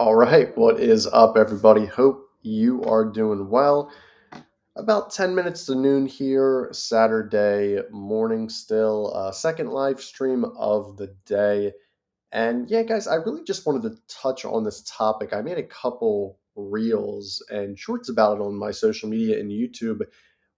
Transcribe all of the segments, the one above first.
All right, what is up, everybody? Hope you are doing well. About 10 minutes to noon here, Saturday morning, still, second live stream of the day. And yeah, guys, I really just wanted to touch on this topic. I made a couple reels and shorts about it on my social media and YouTube,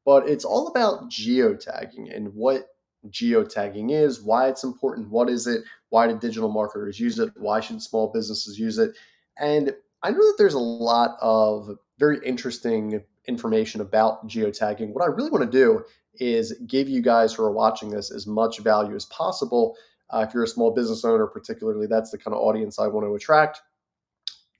but it's all about geotagging and what geotagging is, why it's important, what is it, why do digital marketers use it, why should small businesses use it. And I know that there's a lot of very interesting information about geotagging. What I really want to do is give you guys who are watching this as much value as possible. If you're a small business owner, particularly, that's the kind of audience I want to attract.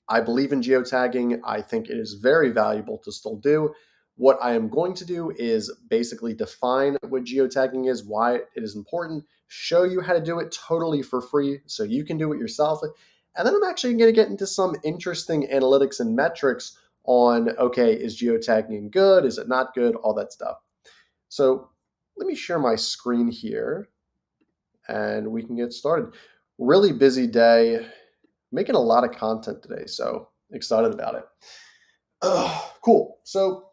I believe in geotagging. I think it is very valuable to still do. What I am going to do is basically define what geotagging is, why it is important, show you how to do it totally for free so you can do it yourself. And then I'm actually going to get into some interesting analytics and metrics on, okay, is geotagging good? Is it not good? All that stuff. So let me share my screen here and we can get started. Really busy day, making a lot of content today, so excited about it. Cool. So,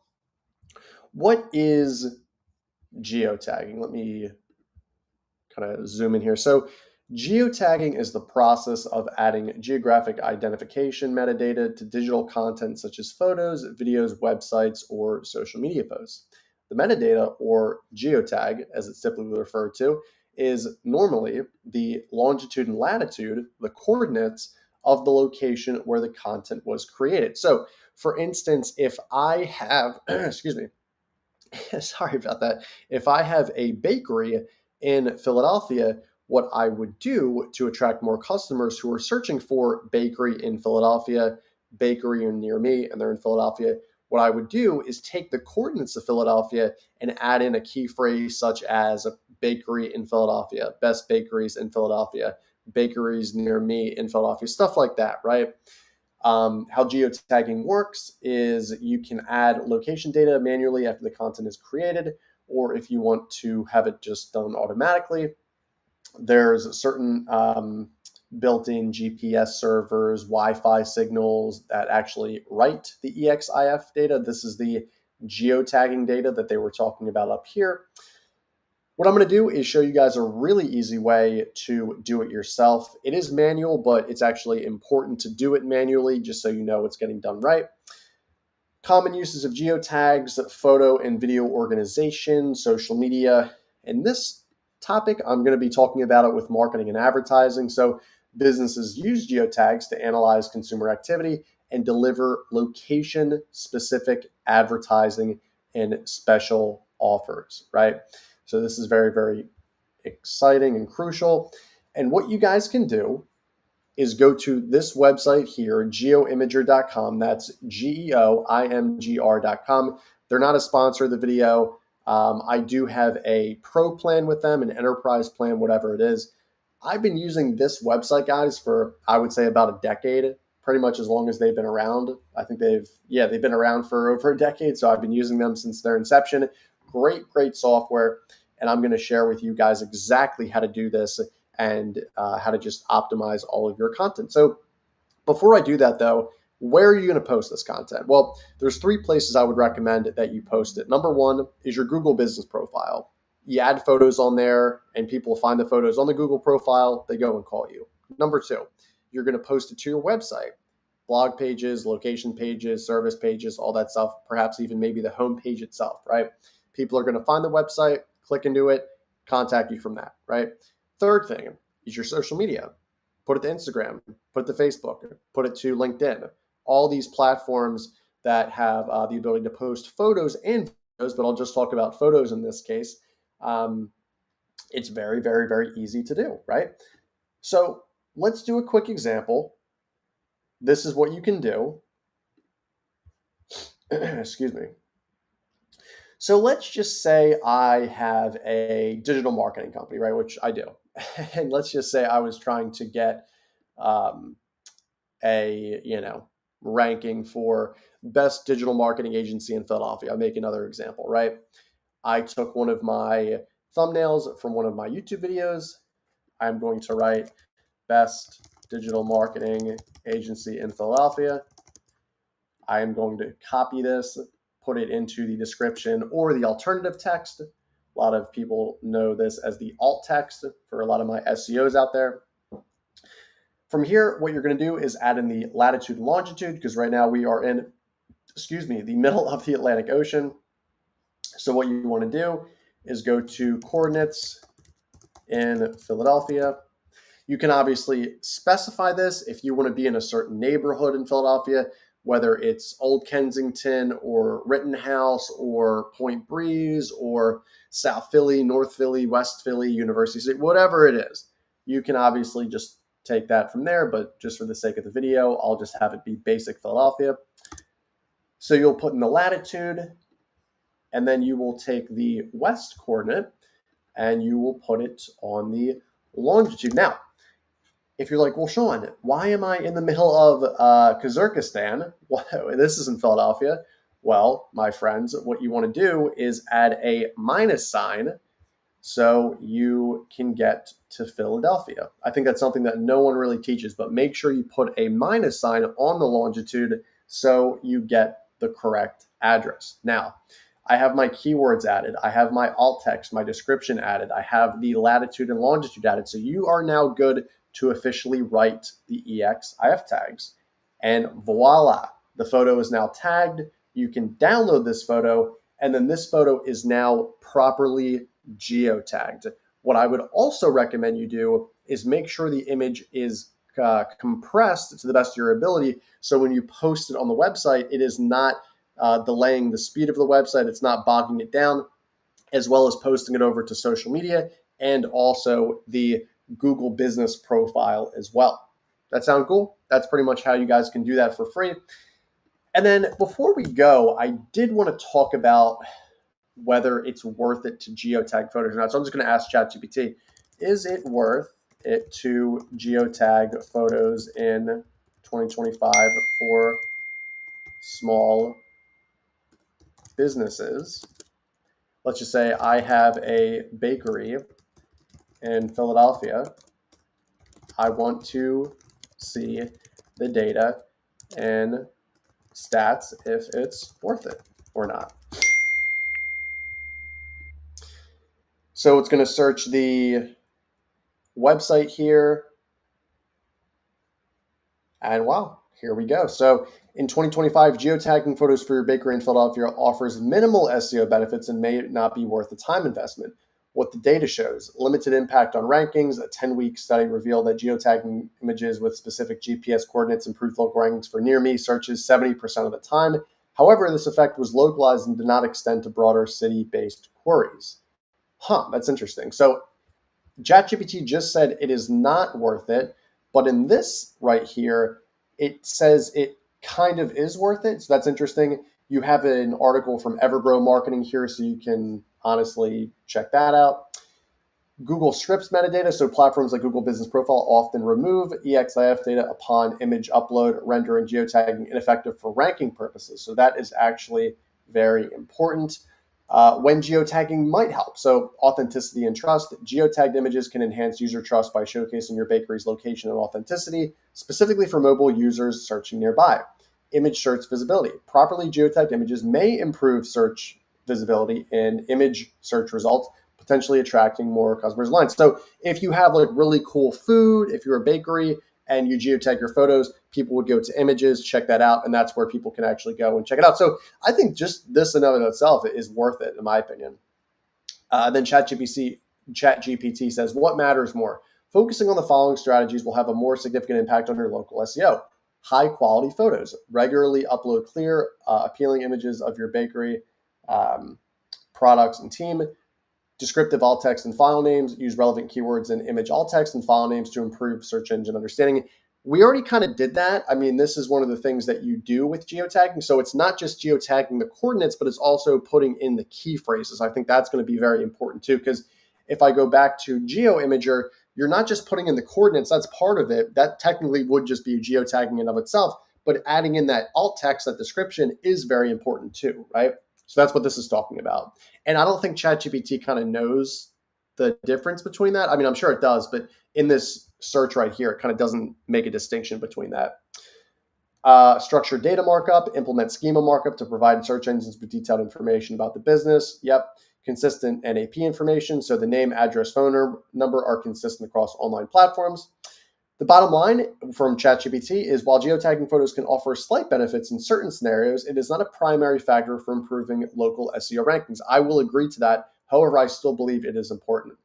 what is geotagging? Let me kind of zoom in here. So, geotagging is the process of adding geographic identification metadata to digital content such as photos, videos, websites, or social media posts. The metadata, or geotag, as it's typically referred to, is normally the longitude and latitude, the coordinates of the location where the content was created. So, for instance, if I have, excuse me, sorry about that. If I have a bakery in Philadelphia, what I would do to attract more customers who are searching for bakery in Philadelphia, bakery near me, and they're in Philadelphia, what I would do is take the coordinates of Philadelphia and add in a key phrase such as bakery in Philadelphia, best bakeries in Philadelphia, bakeries near me in Philadelphia, stuff like that, right? How geotagging works is you can add location data manually after the content is created, or if you want to have it just done automatically, there's certain built-in GPS servers, Wi-Fi signals that actually write the EXIF data. This is the geotagging data that they were talking about up here. What I'm going to do is show you guys a really easy way to do it yourself. It is manual, but it's actually important to do it manually just so you know it's getting done right. Common uses of geotags, photo and video organization, social media. In this topic, I'm going to be talking about it with marketing and advertising. So businesses use geotags to analyze consumer activity and deliver location-specific advertising and special offers, right? So this is very, very exciting and crucial. And what you guys can do is go to this website here, geoimager.com. That's geoimgr.com. They're not a sponsor of the video. I do have a pro plan with them, an enterprise plan, whatever it is. I've been using this website, guys, for, I would say, about a decade, pretty much as long as they've been around. I think they've been around for over a decade, so I've been using them since their inception. Great software, and I'm going to share with you guys exactly how to do this and how to just optimize all of your content. So before I do that, though, where are you going to post this content? Well, there's three places I would recommend that you post it. Number one is your Google business profile. You add photos on there, and people find the photos on the Google profile. They go and call you. Number two, you're going to post it to your website. Blog pages, location pages, service pages, all that stuff, perhaps even maybe the home page itself, right? People are going to find the website, click into it, contact you from that, right? Third thing is your social media. Put it to Instagram, put it to Facebook, put it to LinkedIn. All these platforms that have the ability to post photos and videos, but I'll just talk about photos in this case. It's very, very, very easy to do, right? So let's do a quick example. This is what you can do. Excuse me. So let's just say I have a digital marketing company, right? Which I do. And let's just say I was trying to get a, ranking for best digital marketing agency in Philadelphia. I'll make another example, right? I took one of my thumbnails from one of my YouTube videos. I'm going to write best digital marketing agency in Philadelphia. I am going to copy this, put it into the description or the alternative text. A lot of people know this as the alt text for a lot of my SEOs out there. From here, what you're going to do is add in the latitude and longitude, because right now we are in, the middle of the Atlantic Ocean. So what you want to do is go to coordinates in Philadelphia. You can obviously specify this if you want to be in a certain neighborhood in Philadelphia, whether it's Old Kensington or Rittenhouse or Point Breeze or South Philly, North Philly, West Philly, University City, whatever it is. You can obviously just take that from there, but just for the sake of the video, I'll just have it be basic Philadelphia. So you'll put in the latitude, and then you will take the west coordinate and you will put it on the longitude. Now, if you're like, well, Sean, why am I in the middle of Kazakhstan? This is in Philadelphia. Well, my friends, what you want to do is add a minus sign so you can get to Philadelphia. I think that's something that no one really teaches, but make sure you put a minus sign on the longitude so you get the correct address. Now, I have my keywords added. I have my alt text, my description added. I have the latitude and longitude added. So you are now good to officially write the EXIF tags. And voila, the photo is now tagged. You can download this photo, and then this photo is now properly geotagged. What I would also recommend you do is make sure the image is compressed to the best of your ability. So when you post it on the website, it is not delaying the speed of the website. It's not bogging it down, as well as posting it over to social media and also the Google business profile as well. That sound cool? That's pretty much how you guys can do that for free. And then before we go, I did want to talk about whether it's worth it to geotag photos or not. So I'm just going to ask ChatGPT, is it worth it to geotag photos in 2025 for small businesses? Let's just say I have a bakery in Philadelphia. I want to see the data and stats if it's worth it or not. So it's going to search the website here. And wow, here we go. So in 2025, geotagging photos for your bakery in Philadelphia offers minimal SEO benefits and may not be worth the time investment. What the data shows: limited impact on rankings. A 10-week study revealed that geotagging images with specific GPS coordinates improved local rankings for near me searches 70% of the time. However, this effect was localized and did not extend to broader city-based queries. That's interesting. So ChatGPT just said it is not worth it, but in this right here, it says it kind of is worth it. So that's interesting. You have an article from Everbro Marketing here, so you can honestly check that out. Google strips metadata, so platforms like Google Business Profile often remove EXIF data upon image upload, rendering geotagging ineffective for ranking purposes. So that is actually very important. When geotagging might help. So authenticity and trust. Geotagged images can enhance user trust by showcasing your bakery's location and authenticity, specifically for mobile users searching nearby. Image search visibility. Properly geotagged images may improve search visibility in image search results, potentially attracting more customers online. So if you have like really cool food, if you're a bakery and you geotag your photos, people would go to images, check that out, and that's where people can actually go and check it out. So I think just this in and of itself is worth it, in my opinion. Then ChatGPT says, what matters more? Focusing on the following strategies will have a more significant impact on your local SEO. High quality photos. Regularly upload clear, appealing images of your bakery, products, and team. Descriptive alt text and file names. Use relevant keywords in image alt text and file names to improve search engine understanding. We already kind of did that. I mean, this is one of the things that you do with geotagging. So it's not just geotagging the coordinates, but it's also putting in the key phrases. I think that's going to be very important too, because if I go back to GeoImager, you're not just putting in the coordinates. That's part of it. That technically would just be geotagging in and of itself, but adding in that alt text, that description is very important too, right? So that's what this is talking about. And I don't think ChatGPT kind of knows the difference between that. I mean, I'm sure it does, but in this search right here, it kind of doesn't make a distinction between that. Structured data markup, implement schema markup to provide search engines with detailed information about the business. Yep. Consistent NAP information, so the name, address, phone number are consistent across online platforms. The bottom line from ChatGPT is while geotagging photos can offer slight benefits in certain scenarios, it is not a primary factor for improving local SEO rankings. I will agree to that. However, I still believe it is important.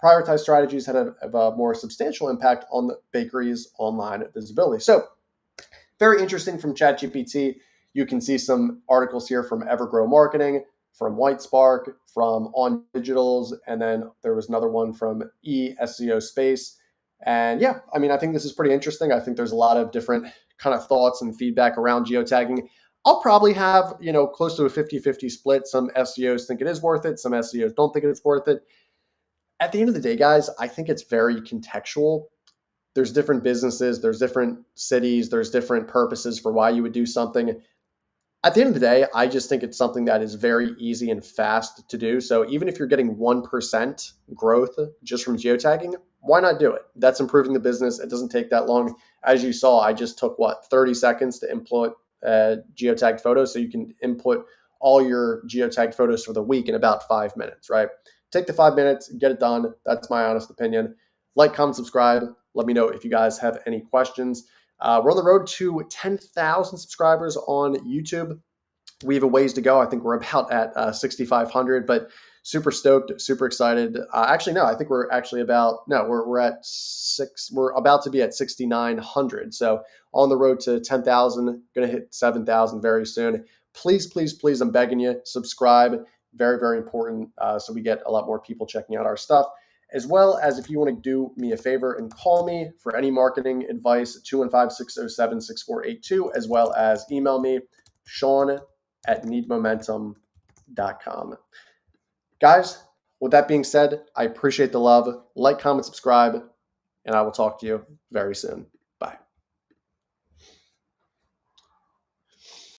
Prioritized strategies have a more substantial impact on the bakery's online visibility. So, very interesting from ChatGPT. You can see some articles here from Evergrow Marketing, from Whitespark, from On Digitals, and then there was another one from eSEO Space. And yeah, I mean, I think this is pretty interesting. I think there's a lot of different kind of thoughts and feedback around geotagging. I'll probably have, close to a 50-50 split. Some SEOs think it is worth it. Some SEOs don't think it's worth it. At the end of the day, guys, I think it's very contextual. There's different businesses, there's different cities, there's different purposes for why you would do something. At the end of the day, I just think it's something that is very easy and fast to do. So even if you're getting 1% growth just from geotagging, why not do it? That's improving the business. It doesn't take that long. As you saw, I just took 30 seconds to input geotagged photos. So you can input all your geotagged photos for the week in about 5 minutes, right? Take the 5 minutes, get it done. That's my honest opinion. Like, comment, subscribe. Let me know if you guys have any questions. We're on the road to 10,000 subscribers on YouTube. We have a ways to go. I think we're about at 6,500, but super stoked, super excited. Actually, no, I think we're actually we're at we're about to be at 6,900. So on the road to 10,000, going to hit 7,000 very soon. Please, please, please, I'm begging you, subscribe. Very, very important. So we get a lot more people checking out our stuff. As well as if you want to do me a favor and call me for any marketing advice, 215-607-6482, as well as email me, sean@needmomentum.com. Guys, with that being said, I appreciate the love. Like, comment, subscribe, and I will talk to you very soon.